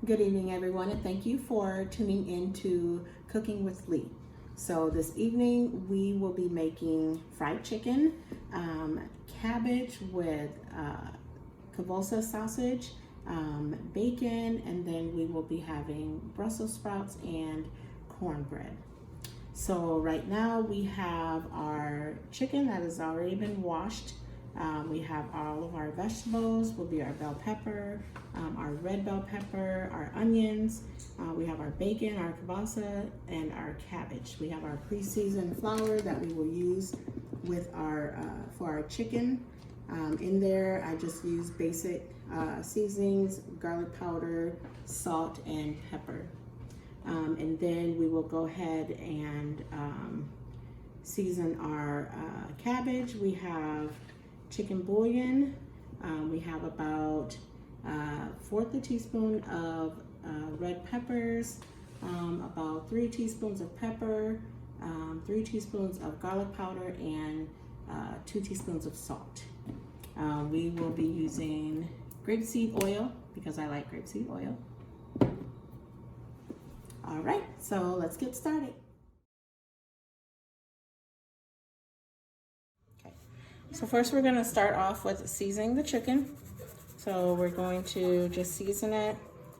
Good evening, everyone, and thank you for tuning in to Cooking with Lee. So this evening we will be making fried chicken, cabbage with cabosa sausage, bacon, and then we will be having Brussels sprouts and cornbread. So right now we have our chicken that has already been washed. We have all of our vegetables, will be our bell pepper, our red bell pepper, our onions. We have our bacon, our kielbasa, and our cabbage. We have our pre-seasoned flour that we will use with our for our chicken. In there, I just use basic seasonings, garlic powder, salt, and pepper. And then we will go ahead and season our cabbage. We have chicken bouillon. We have about 1/4 teaspoon of red peppers, about 3 teaspoons of pepper, 3 teaspoons of garlic powder, and 2 teaspoons of salt. We will be using grapeseed oil because I like grapeseed oil. All right, so let's get started. Okay, so first we're gonna start off with seasoning the chicken. So we're going to just season it,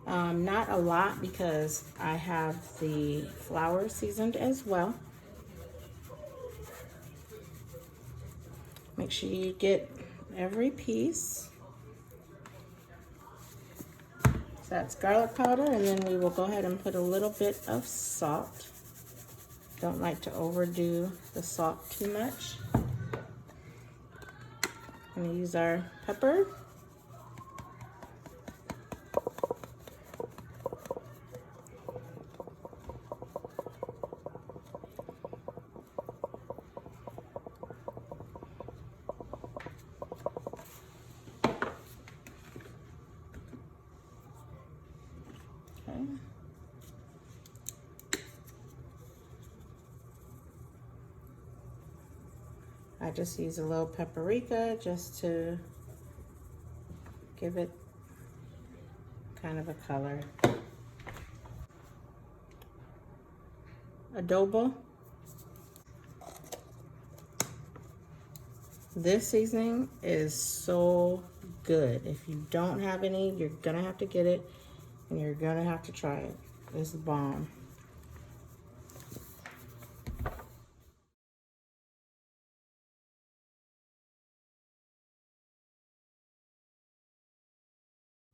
not a lot because I have the flour seasoned as well. Make sure you get every piece. So that's garlic powder, and then we will go ahead and put a little bit of salt. Don't like to overdo the salt too much. I'm gonna use our pepper. Okay. I just use a little paprika just to give it kind of a color. Adobo. This seasoning is so good. If you don't have any, you're gonna have to get it and you're gonna have to try it. It's bomb.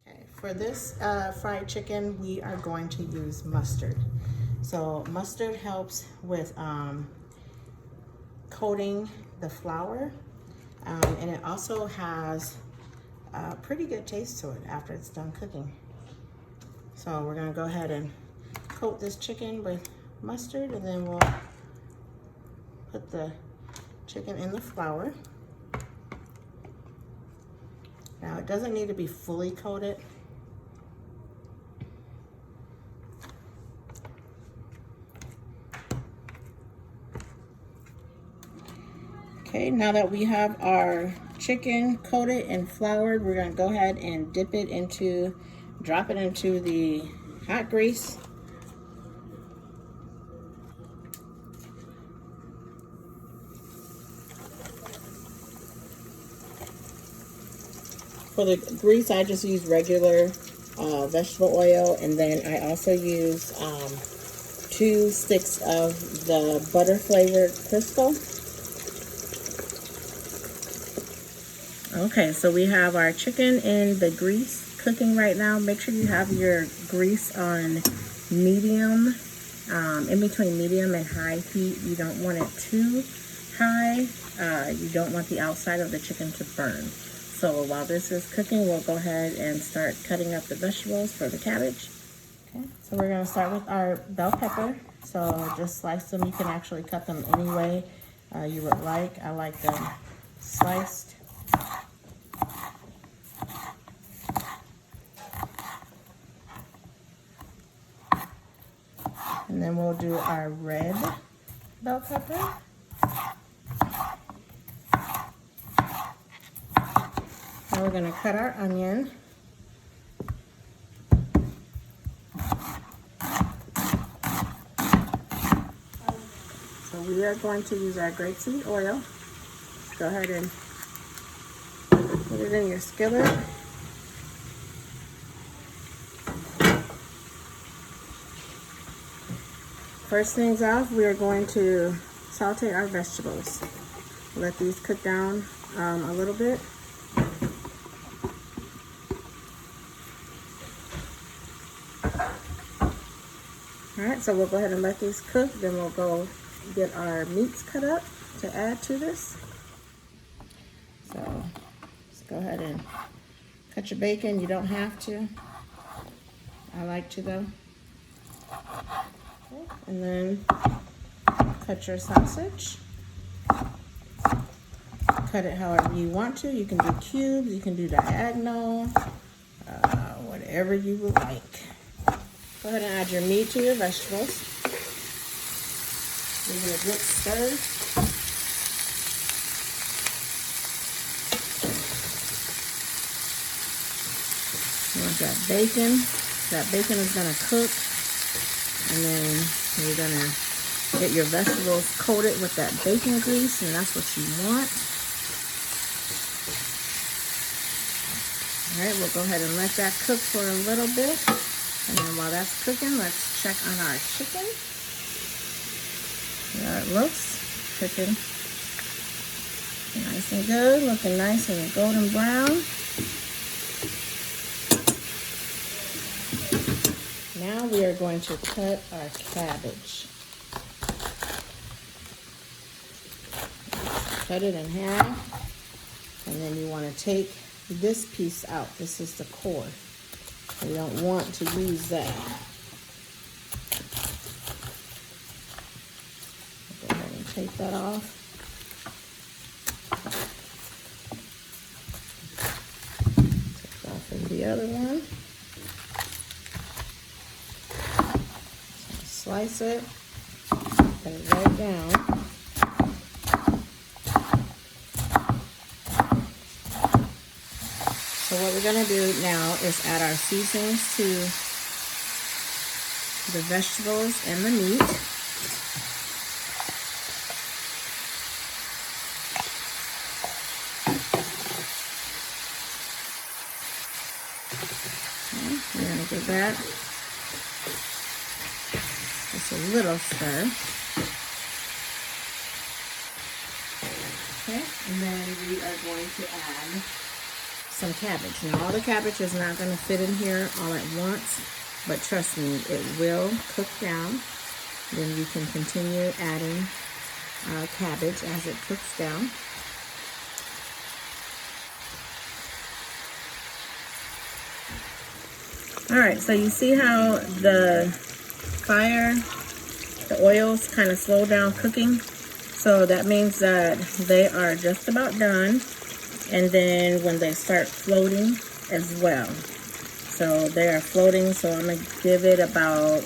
Okay, for this fried chicken, we are going to use mustard. So mustard helps with coating the flour, and it also has a pretty good taste to it after it's done cooking. So we're gonna go ahead and coat this chicken with mustard, and then we'll put the chicken in the flour. Now it doesn't need to be fully coated. Okay, now that we have our chicken coated and floured, we're gonna go ahead and drop it into the hot grease. For the grease, I just use regular vegetable oil, and then I also use 2 sticks of the butter flavored Crisco. Okay, so we have our chicken in the grease cooking right now. Make sure you have your grease on medium, in between medium and high heat. You don't want it too high. You don't want the outside of the chicken to burn. So while this is cooking, we'll go ahead and start cutting up the vegetables for the cabbage. Okay, so we're gonna start with our bell pepper. So just slice them. You can actually cut them any way you would like. I like them sliced. And then we'll do our red bell pepper. Now we're gonna cut our onion. So we are going to use our grapeseed oil. Go ahead and put it in your skillet. First things off, we are going to saute our vegetables. Let these cook down a little bit. Alright, so we'll go ahead and let these cook, then we'll go get our meats cut up to add to this. So let's go ahead and cut your bacon. You don't have to. I like to though. Okay. And then cut your sausage. Cut it however you want to. You can do cubes, you can do diagonal, whatever you would like. Go ahead and add your meat to your vegetables. Give it a good stir. You want that bacon. That bacon is going to cook. And then you're going to get your vegetables coated with that bacon grease, and that's what you want. All right, we'll go ahead and let that cook for a little bit. And then while that's cooking, let's check on our chicken. There it looks, cooking nice and good, looking nice and golden brown. Now we are going to cut our cabbage. Cut it in half, and then you want to take this piece out. This is the core. You don't want to use that. Go ahead and take that off. Take off of the other one. Slice it. Put it right down. So what we're going to do now is add our seasonings to the vegetables and the meat. Okay, we're going to give that just a little stir. Okay, and then we are going to add some cabbage. Now all the cabbage is not going to fit in here all at once, but trust me, it will cook down. Then you can continue adding cabbage as it cooks down. Alright, so you see how the fire, the oils kind of slow down cooking? So that means that they are just about done. And then when they start floating as well. So they are floating, so I'm going to give it about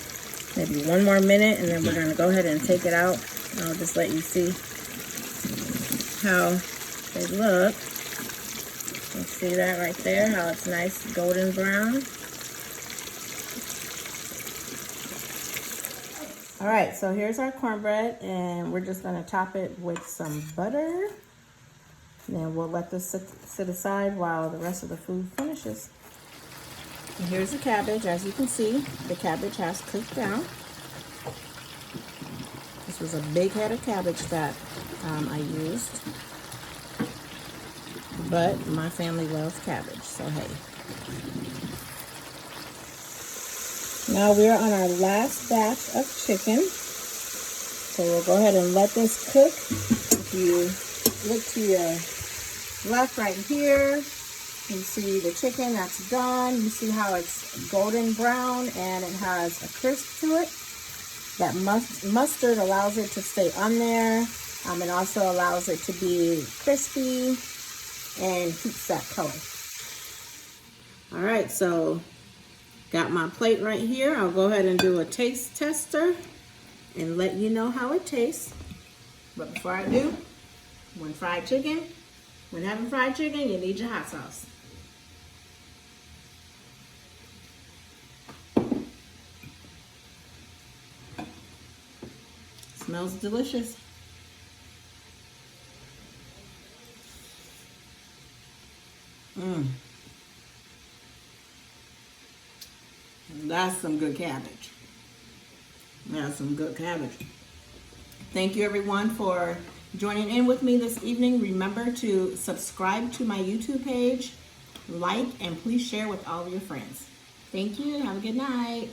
maybe 1 more minute, and then we're going to go ahead and take it out. I'll just let you see how they look. You see that right there, how it's nice golden brown. All right, so here's our cornbread, and we're just going to top it with some butter. Then we'll let this sit aside while the rest of the food finishes. And here's the cabbage. As you can see, the cabbage has cooked down. This was a big head of cabbage that I used. But my family loves cabbage, so hey. Now we're on our last batch of chicken. So we'll go ahead and let this cook. If you look to your left right here, you see the chicken that's done. You see how it's golden brown and it has a crisp to it. That mustard allows it to stay on there. It also allows it to be crispy and keeps that color. All right, so got my plate right here. I'll go ahead and do a taste tester and let you know how it tastes. But before I do, when having fried chicken, you need your hot sauce. Smells delicious. That's some good cabbage. That's some good cabbage. Thank you everyone for joining in with me this evening. Remember to subscribe to my YouTube page, like, and please share with all of your friends. Thank you. Have a good night.